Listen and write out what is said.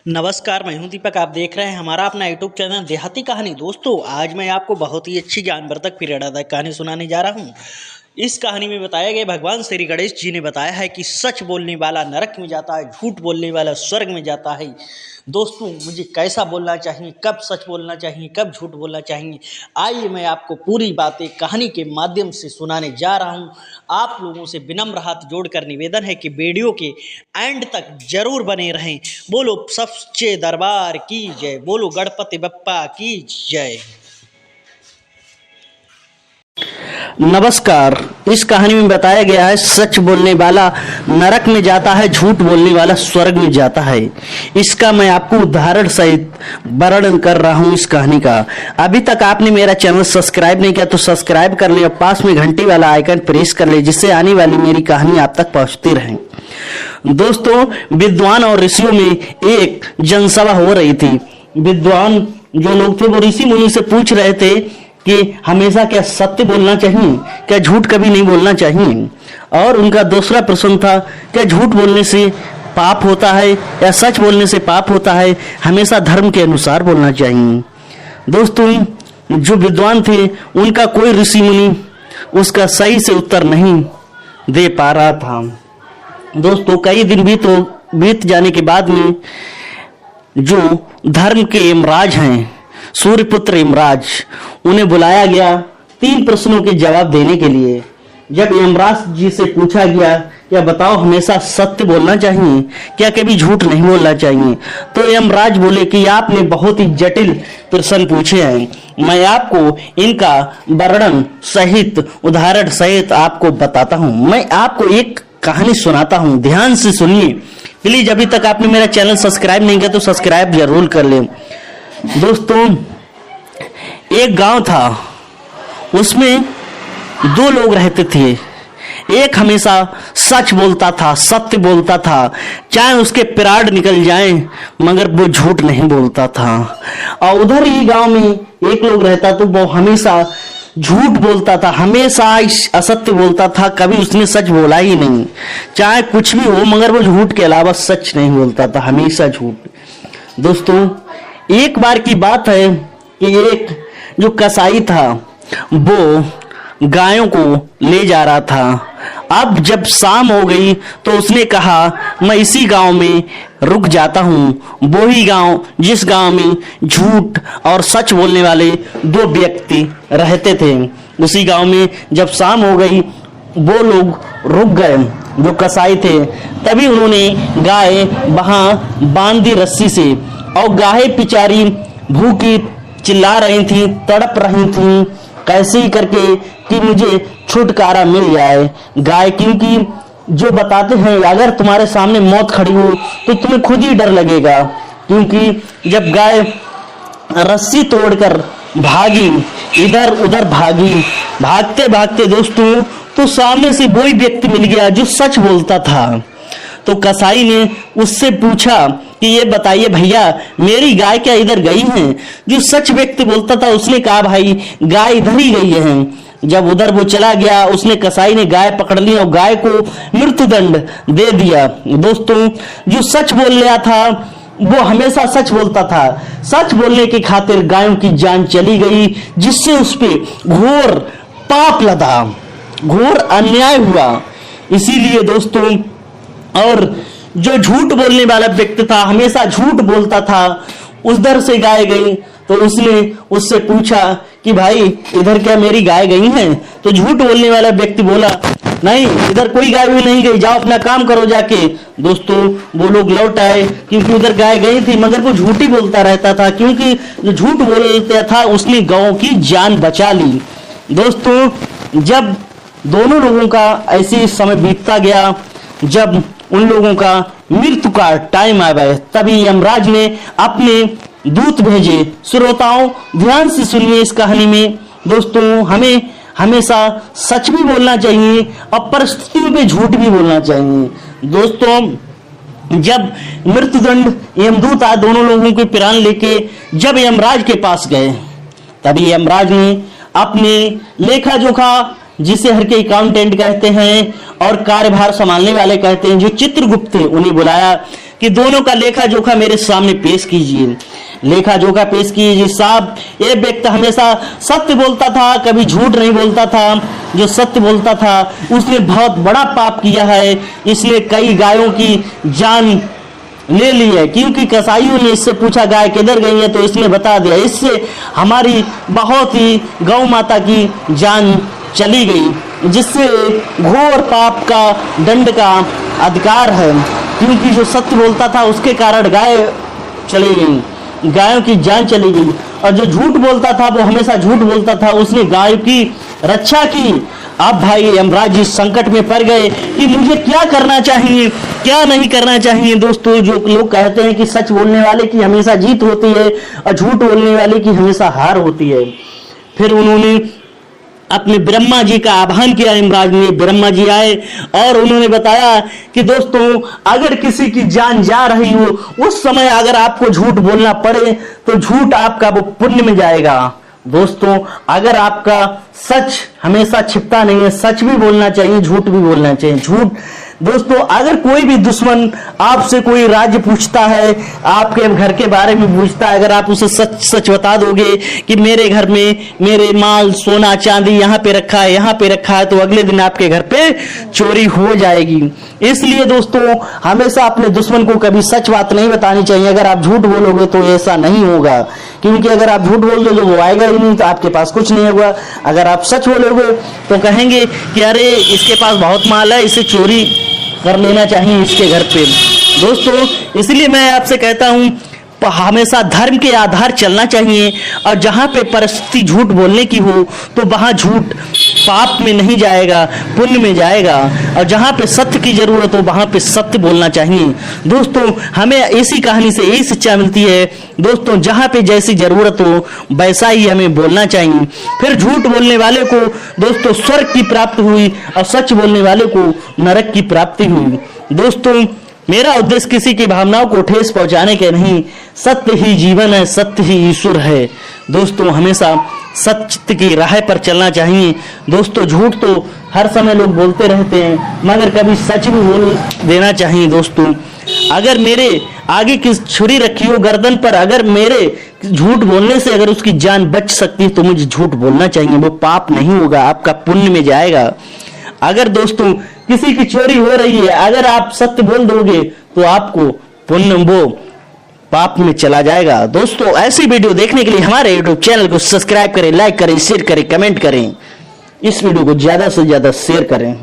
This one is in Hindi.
नमस्कार, मैं हूं दीपक। आप देख रहे हैं हमारा अपना यूट्यूब चैनल देहाती कहानी। दोस्तों, आज मैं आपको बहुत ही अच्छी ज्ञानवर्धक प्रेरणादायक कहानी सुनाने जा रहा हूं। इस कहानी में बताया गया, भगवान श्री गणेश जी ने बताया है कि सच बोलने वाला नरक में जाता है, झूठ बोलने वाला स्वर्ग में जाता है। दोस्तों, मुझे कैसा बोलना चाहिए, कब सच बोलना चाहिए, कब झूठ बोलना चाहिए, आइए मैं आपको पूरी बातें कहानी के माध्यम से सुनाने जा रहा हूं। आप लोगों से विनम्र हाथ जोड़कर निवेदन है कि वीडियो के एंड तक जरूर बने रहें। बोलो सच्चे दरबार की जय, बोलो गणपति बप्पा की जय। नमस्कार, इस कहानी में बताया गया है सच बोलने वाला नरक में जाता है, झूठ बोलने वाला स्वर्ग में जाता है। इसका मैं आपको उदाहरण सहित वर्णन कर रहा हूं इस कहानी का। अभी तक आपने मेरा चैनल सब्सक्राइब नहीं किया तो सब्सक्राइब कर ले और पास में घंटी वाला आइकन प्रेस कर ले, जिससे आने वाली मेरी कहानी आप तक पहुंचती रहे। दोस्तों, विद्वान और ऋषियों में एक जनसभा हो रही थी। विद्वान जो लोग थे वो ऋषि मुनि से पूछ रहे थे कि हमेशा क्या सत्य बोलना चाहिए, क्या झूठ कभी नहीं बोलना चाहिए। और उनका दूसरा प्रश्न था, क्या झूठ बोलने से पाप होता है या सच बोलने से पाप होता है, हमेशा धर्म के अनुसार बोलना चाहिए। दोस्तों, जो विद्वान थे उनका कोई ऋषि मुनि उसका सही से उत्तर नहीं दे पा रहा था। दोस्तों, कई दिन बीत जाने के बाद में जो धर्म के यमराज हैं, सूर्यपुत्र यमराज, उन्हें बुलाया गया 3 प्रश्नों के जवाब देने के लिए। जब यमराज जी से पूछा गया, क्या बताओ हमेशा सत्य बोलना चाहिए, क्या कभी झूठ नहीं बोलना चाहिए, तो यमराज बोले कि आपने बहुत ही जटिल प्रश्न पूछे हैं। मैं आपको इनका वर्णन सहित, उदाहरण सहित आपको बताता हूं। मैं आपको एक कहानी सुनाता हूं, ध्यान से सुनिए प्लीज। अभी तक आपने मेरा चैनल सब्सक्राइब नहीं किया तो सब्सक्राइब जरूर कर लें। दोस्तों, एक गांव था, उसमें 2 लोग रहते थे। एक हमेशा सच बोलता था, सत्य बोलता था, चाहे उसके प्राण निकल जाएं, मगर वो झूठ नहीं बोलता था। और उधर ही गांव में एक लोग रहता तो वो हमेशा झूठ बोलता था, हमेशा असत्य बोलता था, कभी उसने सच बोला ही नहीं। चाहे कुछ भी हो, मगर वो झूठ के अलावा सच नहीं बोलता था, हमेशा झूठ। दोस्तों, एक बार की बात है कि एक जो कसाई था वो गायों को ले जा रहा था। अब जब शाम हो गई तो उसने कहा, मैं इसी गांव में रुक जाता हूं। वो ही गांव जिस गांव में झूठ और सच बोलने वाले 2 व्यक्ति रहते थे, उसी गांव में जब शाम हो गई वो लोग रुक गए जो कसाई थे। तभी उन्होंने गाय वहां बांध दी रस्सी से, और गाय पिचारी भूखी चिल्ला रही थी, तड़प रही थी, कैसे ही करके कि मुझे छुटकारा मिल जाए। गाय, क्योंकि जो बताते हैं अगर तुम्हारे सामने मौत खड़ी हो तो तुम्हें खुद ही डर लगेगा। क्योंकि जब गाय रस्सी तोड़कर भागी, इधर उधर भागी, भागते भागते दोस्तों, तो सामने से वही व्यक्ति मिल गया जो सच बोलता था। तो कसाई ने उससे पूछा कि ये बताइए भैया, मेरी गाय क्या इधर गई है? जो सच व्यक्ति बोलता था उसने कहा, भाई गाय इधर ही गई है। जब उधर वो चला गया, उसने कसाई ने गाय पकड़ ली और गाय को मृत्युदंड दे दिया। दोस्तों, जो सच बोल रहा था वो हमेशा सच बोलता था, सच बोलने की खातिर गायों की जान चली गई, जिससे उस पे घोर पाप लदा, घोर अन्याय हुआ। इसीलिए दोस्तों, और जो झूठ बोलने वाला व्यक्ति था, हमेशा झूठ बोलता था, उधर से गाय गई तो उसने उससे पूछा कि भाई इधर क्या मेरी गाय गई है? तो झूठ बोलने वाला व्यक्ति बोला, नहीं इधर कोई गाय भी नहीं गई, जाओ अपना काम करो जाके। दोस्तों, वो लोग लौट आए क्योंकि उधर गाय गई थी, मगर वो झूठ ही बोलता रहता था, क्योंकि जो झूठ बोलता था उसने गौ की जान बचा ली। दोस्तों, जब दोनों लोगों का ऐसे समय बीतता गया, जब उन लोगों का मृत्यु का टाइम आ गया, तभी यमराज ने अपने दूत भेजे। श्रोताओं, ध्यान से सुनिए इस कहानी में। दोस्तों, हमें हमेशा सच भी बोलना चाहिए और परिस्थितियों पे झूठ भी बोलना चाहिए। दोस्तों, जब मृत्युदंड यमदूत आए दोनों लोगों के प्राण लेके जब यमराज के पास गए, तभी यमराज ने अपने लेखा जोखा, जिसे हर के अकाउंटेंट कहते हैं, और कार्यभार संभालने वाले कहते हैं जो चित्रगुप्त थे उन्हें बुलाया कि दोनों का लेखा जोखा मेरे सामने पेश कीजिए। लेखा जोखा पेश कीजिए। साहब, ये व्यक्ति हमेशा सत्य बोलता था, कभी झूठ नहीं बोलता था। जो सत्य बोलता था उसने बहुत बड़ा पाप किया है, इसलिए कई गायों की जान ले ली है। क्योंकि कसाईयों ने इससे पूछा गाय किधर गई है, तो इसने बता दिया, इससे हमारी बहुत ही गौ माता की जान चली गई, जिससे घोर पाप का दंड का अधिकार है। क्योंकि जो सत्य बोलता था उसके कारण गाय चली गई, गायों की जान चली गई। और जो झूठ बोलता था वो हमेशा झूठ बोलता था, उसने गाय की रक्षा की। अब भाई यमराज जी संकट में पड़ गए कि मुझे क्या करना चाहिए, क्या नहीं करना चाहिए। दोस्तों, जो लोग कहते हैं कि सच बोलने वाले की हमेशा जीत होती है और झूठ बोलने वाले की हमेशा हार होती है। फिर उन्होंने अपने ब्रह्मा जी का आह्वान किया। यमराज ने, ब्रह्मा जी आए और उन्होंने बताया कि दोस्तों, अगर किसी की जान जा रही हो उस समय अगर आपको झूठ बोलना पड़े तो झूठ आपका वो पुण्य में जाएगा। दोस्तों, अगर आपका सच हमेशा छिपता नहीं है, सच भी बोलना चाहिए, झूठ भी बोलना चाहिए। झूठ दोस्तों, अगर कोई भी दुश्मन आपसे कोई राज्य पूछता है, आपके घर के बारे में पूछता है, अगर आप उसे सच सच बता दोगे कि मेरे घर में मेरे माल सोना चांदी यहाँ पे रखा है, यहाँ पे रखा है, तो अगले दिन आपके घर पे चोरी हो जाएगी। इसलिए दोस्तों, हमेशा अपने दुश्मन को कभी सच बात नहीं बतानी चाहिए। अगर आप झूठ बोलोगे तो ऐसा नहीं होगा, क्योंकि अगर आप झूठ बोल दोगे वो आएगा ही नहीं, तो आपके पास कुछ नहीं होगा। अगर आप सच बोलोगे तो कहेंगे कि अरे इसके पास बहुत माल है, इसे चोरी कर लेना चाहिए इसके घर पे। दोस्तों, इसलिए मैं आपसे कहता हूं हमेशा धर्म के आधार चलना चाहिए, और जहां पे परिस्थिति झूठ बोलने की हो तो वहां झूठ पाप में नहीं जाएगा, पुण्य में जाएगा। और जहां पे सत्य की जरूरत हो वहां पे सत्य बोलना चाहिए। दोस्तों, हमें इसी कहानी से यही शिक्षा मिलती है। दोस्तों, जहां पे जैसी जरूरत हो वैसा ही हमें बोलना चाहिए। फिर झूठ बोलने वाले को दोस्तों स्वर्ग की प्राप्ति हुई और सच बोलने वाले को नरक की प्राप्ति हुई। दोस्तों, मेरा उद्देश्य किसी की भावनाओं को ठेस पहुंचाने के नहीं, सत्य ही जीवन है, सत्य ही ईश्वर है। दोस्तों, हमेशा सत्य की राह पर चलना चाहिए। दोस्तों, झूठ तो हर समय लोग बोलते रहते हैं, मगर कभी सच भी बोल देना चाहिए। दोस्तों, अगर मेरे आगे की छुरी रखी हो गर्दन पर, अगर मेरे झूठ बोलने से अगर उसकी जान बच सकती है तो मुझे झूठ बोलना चाहिए। वो पाप नहीं होगा, आपका पुण्य में जाएगा। अगर दोस्तों किसी की चोरी हो रही है, अगर आप सत्य बोल दोगे तो आपको पुण्य वो पाप में चला जाएगा। दोस्तों, ऐसी वीडियो देखने के लिए हमारे YouTube चैनल को सब्सक्राइब करें, लाइक करें, शेयर करें, कमेंट करें। इस वीडियो को ज्यादा से ज्यादा शेयर करें।